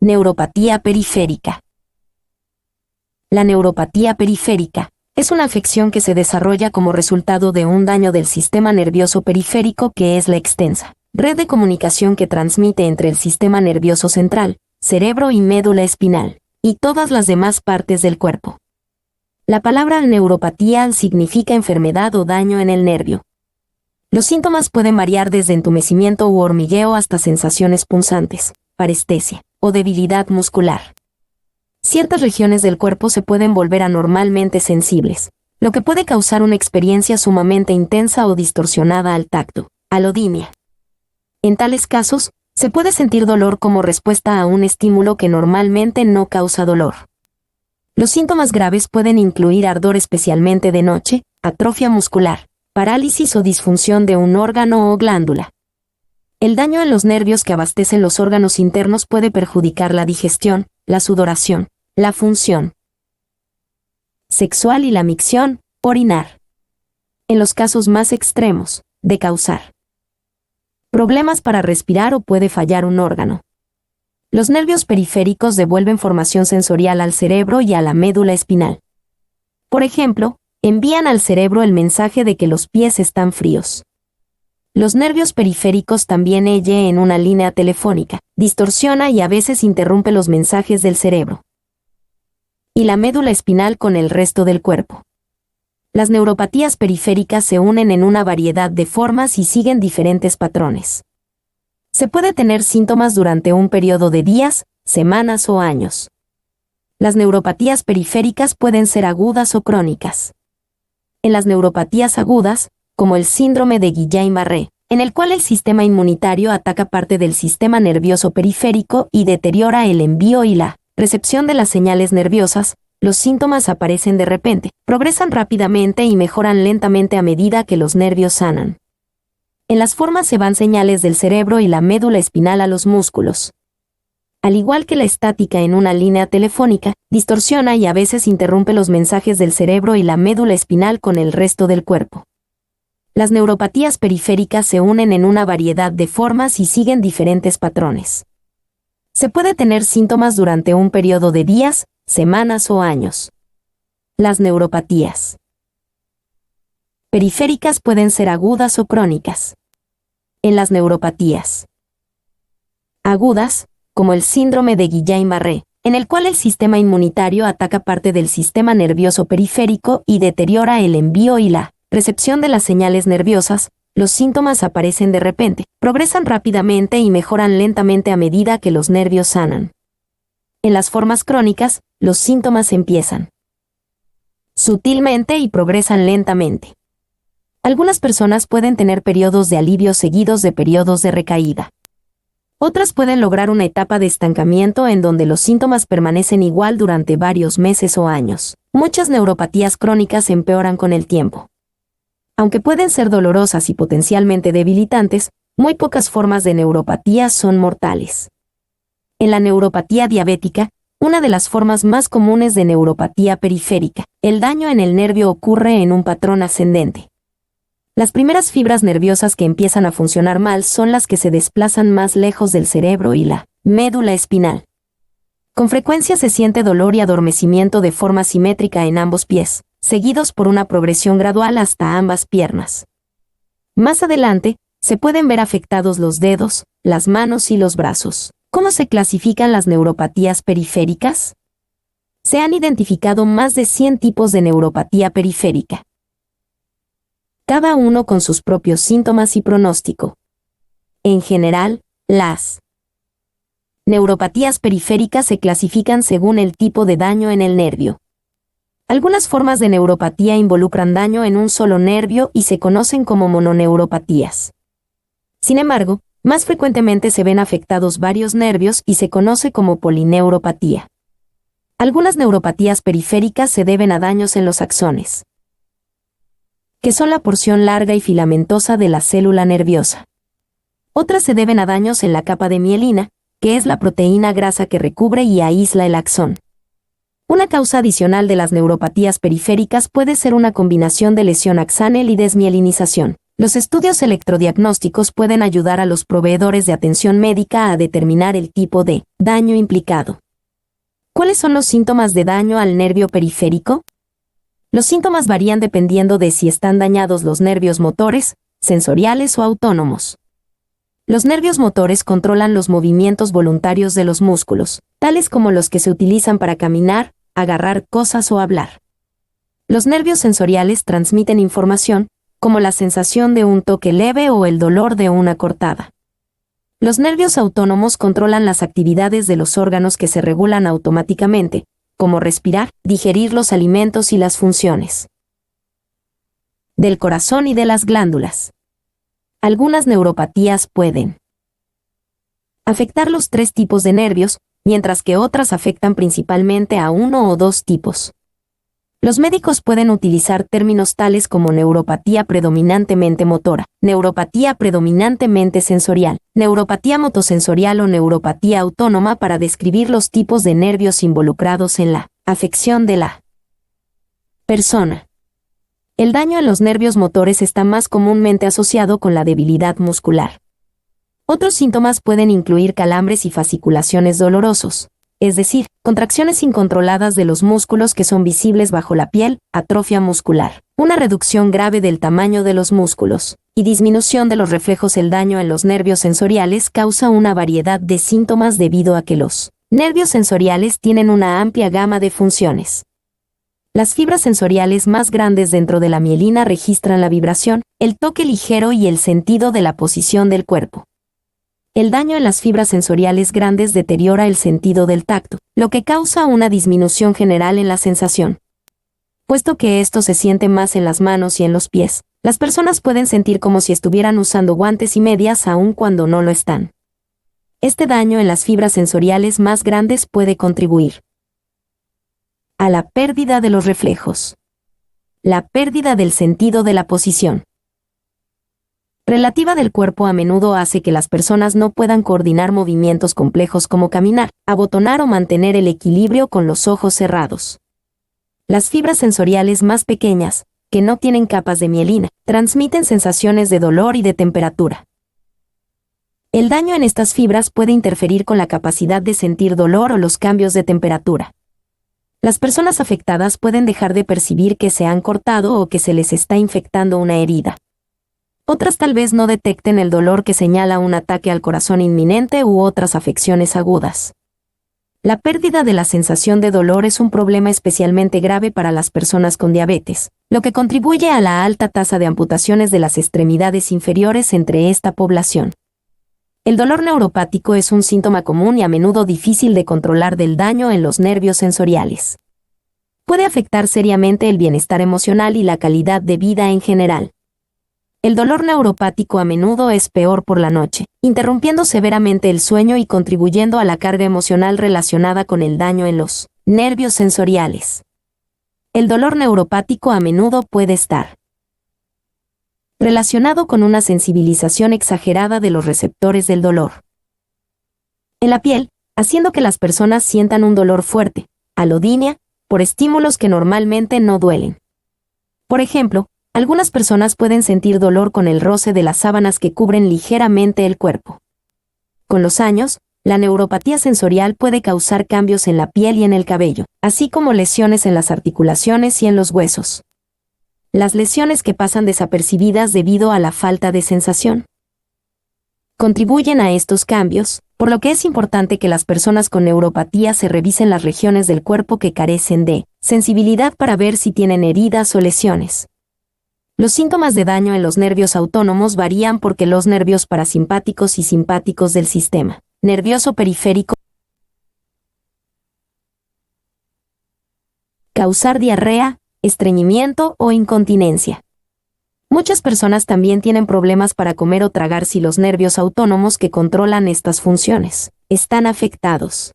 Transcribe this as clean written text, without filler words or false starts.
Neuropatía periférica. La neuropatía periférica es una afección que se desarrolla como resultado de un daño del sistema nervioso periférico, que es la extensa red de comunicación que transmite entre el sistema nervioso central, cerebro y médula espinal, y todas las demás partes del cuerpo. La palabra neuropatía significa enfermedad o daño en el nervio. Los síntomas pueden variar desde entumecimiento u hormigueo hasta sensaciones punzantes, parestesia o debilidad muscular. Ciertas regiones del cuerpo se pueden volver anormalmente sensibles, lo que puede causar una experiencia sumamente intensa o distorsionada al tacto, alodinia. En tales casos, se puede sentir dolor como respuesta a un estímulo que normalmente no causa dolor. Los síntomas graves pueden incluir ardor especialmente de noche, atrofia muscular, parálisis o disfunción de un órgano o glándula. El daño en los nervios que abastecen los órganos internos puede perjudicar la digestión, la sudoración, la función sexual y la micción, orinar. En los casos más extremos, de causar problemas para respirar o puede fallar un órgano. Los nervios periféricos devuelven información sensorial al cerebro y a la médula espinal. Por ejemplo, envían al cerebro el mensaje de que los pies están fríos. Los nervios periféricos también en una línea telefónica, distorsiona y a veces interrumpe los mensajes del cerebro y la médula espinal con el resto del cuerpo. Las neuropatías periféricas se unen en una variedad de formas y siguen diferentes patrones. Se puede tener síntomas durante un periodo de días, semanas o años. Las neuropatías periféricas pueden ser agudas o crónicas. En las neuropatías agudas, como el síndrome de Guillain-Barré, en el cual el sistema inmunitario ataca parte del sistema nervioso periférico y deteriora el envío y la recepción de las señales nerviosas, los síntomas aparecen de repente, progresan rápidamente y mejoran lentamente a medida que los nervios sanan. En las formas se van señales del cerebro y la médula espinal a los músculos. Al igual que la estática en una línea telefónica, distorsiona y a veces interrumpe los mensajes del cerebro y la médula espinal con el resto del cuerpo. Las neuropatías periféricas se unen en una variedad de formas y siguen diferentes patrones. Se puede tener síntomas durante un periodo de días, semanas o años. Las neuropatías periféricas pueden ser agudas o crónicas. En las neuropatías agudas, como el síndrome de Guillain-Barré, en el cual el sistema inmunitario ataca parte del sistema nervioso periférico y deteriora el envío y la recepción de las señales nerviosas, los síntomas aparecen de repente, progresan rápidamente y mejoran lentamente a medida que los nervios sanan. En las formas crónicas, los síntomas empiezan sutilmente y progresan lentamente. Algunas personas pueden tener periodos de alivio seguidos de periodos de recaída. Otras pueden lograr una etapa de estancamiento en donde los síntomas permanecen igual durante varios meses o años. Muchas neuropatías crónicas empeoran con el tiempo. Aunque pueden ser dolorosas y potencialmente debilitantes, muy pocas formas de neuropatía son mortales. En la neuropatía diabética, una de las formas más comunes de neuropatía periférica, el daño en el nervio ocurre en un patrón ascendente. Las primeras fibras nerviosas que empiezan a funcionar mal son las que se desplazan más lejos del cerebro y la médula espinal. Con frecuencia se siente dolor y adormecimiento de forma simétrica en ambos pies, seguidos por una progresión gradual hasta ambas piernas. Más adelante, se pueden ver afectados los dedos, las manos y los brazos. ¿Cómo se clasifican las neuropatías periféricas? Se han identificado más de 100 tipos de neuropatía periférica, cada uno con sus propios síntomas y pronóstico. En general, las neuropatías periféricas se clasifican según el tipo de daño en el nervio. Algunas formas de neuropatía involucran daño en un solo nervio y se conocen como mononeuropatías. Sin embargo, más frecuentemente se ven afectados varios nervios y se conoce como polineuropatía. Algunas neuropatías periféricas se deben a daños en los axones, que son la porción larga y filamentosa de la célula nerviosa. Otras se deben a daños en la capa de mielina, que es la proteína grasa que recubre y aísla el axón. Una causa adicional de las neuropatías periféricas puede ser una combinación de lesión axanal y desmielinización, Los estudios electrodiagnósticos pueden ayudar a los proveedores de atención médica a determinar el tipo de daño implicado. ¿Cuáles son los síntomas de daño al nervio periférico? Los síntomas varían dependiendo de si están dañados los nervios motores, sensoriales o autónomos. Los nervios motores controlan los movimientos voluntarios de los músculos, tales como los que se utilizan para caminar, agarrar cosas o hablar. Los nervios sensoriales transmiten información, como la sensación de un toque leve o el dolor de una cortada. Los nervios autónomos controlan las actividades de los órganos que se regulan automáticamente, como respirar, digerir los alimentos y las funciones del corazón y de las glándulas. Algunas neuropatías pueden afectar los 3 tipos de nervios, mientras que otras afectan principalmente a 1 o 2 tipos. Los médicos pueden utilizar términos tales como neuropatía predominantemente motora, neuropatía predominantemente sensorial, neuropatía motosensorial o neuropatía autónoma para describir los tipos de nervios involucrados en la afección de la persona. El daño en los nervios motores está más comúnmente asociado con la debilidad muscular. Otros síntomas pueden incluir calambres y fasciculaciones dolorosos, es decir, contracciones incontroladas de los músculos que son visibles bajo la piel, atrofia muscular, una reducción grave del tamaño de los músculos, y disminución de los reflejos. El daño en los nervios sensoriales causa una variedad de síntomas debido a que los nervios sensoriales tienen una amplia gama de funciones. Las fibras sensoriales más grandes dentro de la mielina registran la vibración, el toque ligero y el sentido de la posición del cuerpo. El daño en las fibras sensoriales grandes deteriora el sentido del tacto, lo que causa una disminución general en la sensación. Puesto que esto se siente más en las manos y en los pies, las personas pueden sentir como si estuvieran usando guantes y medias aun cuando no lo están. Este daño en las fibras sensoriales más grandes puede contribuir a la pérdida de los reflejos, la pérdida del sentido de la posición relativa del cuerpo a menudo hace que las personas no puedan coordinar movimientos complejos como caminar, abotonar o mantener el equilibrio con los ojos cerrados. Las fibras sensoriales más pequeñas, que no tienen capas de mielina, transmiten sensaciones de dolor y de temperatura. El daño en estas fibras puede interferir con la capacidad de sentir dolor o los cambios de temperatura. Las personas afectadas pueden dejar de percibir que se han cortado o que se les está infectando una herida. Otras tal vez no detecten el dolor que señala un ataque al corazón inminente u otras afecciones agudas. La pérdida de la sensación de dolor es un problema especialmente grave para las personas con diabetes, lo que contribuye a la alta tasa de amputaciones de las extremidades inferiores entre esta población. El dolor neuropático es un síntoma común y a menudo difícil de controlar del daño en los nervios sensoriales. Puede afectar seriamente el bienestar emocional y la calidad de vida en general. El dolor neuropático a menudo es peor por la noche, interrumpiendo severamente el sueño y contribuyendo a la carga emocional relacionada con el daño en los nervios sensoriales. El dolor neuropático a menudo puede estar relacionado con una sensibilización exagerada de los receptores del dolor en la piel, haciendo que las personas sientan un dolor fuerte, alodinia, por estímulos que normalmente no duelen. Por ejemplo, algunas personas pueden sentir dolor con el roce de las sábanas que cubren ligeramente el cuerpo. Con los años, la neuropatía sensorial puede causar cambios en la piel y en el cabello, así como lesiones en las articulaciones y en los huesos. Las lesiones que pasan desapercibidas debido a la falta de sensación contribuyen a estos cambios, por lo que es importante que las personas con neuropatía se revisen las regiones del cuerpo que carecen de sensibilidad para ver si tienen heridas o lesiones. Los síntomas de daño en los nervios autónomos varían porque los nervios parasimpáticos y simpáticos del sistema nervioso periférico causar diarrea, estreñimiento o incontinencia. Muchas personas también tienen problemas para comer o tragar si los nervios autónomos que controlan estas funciones están afectados.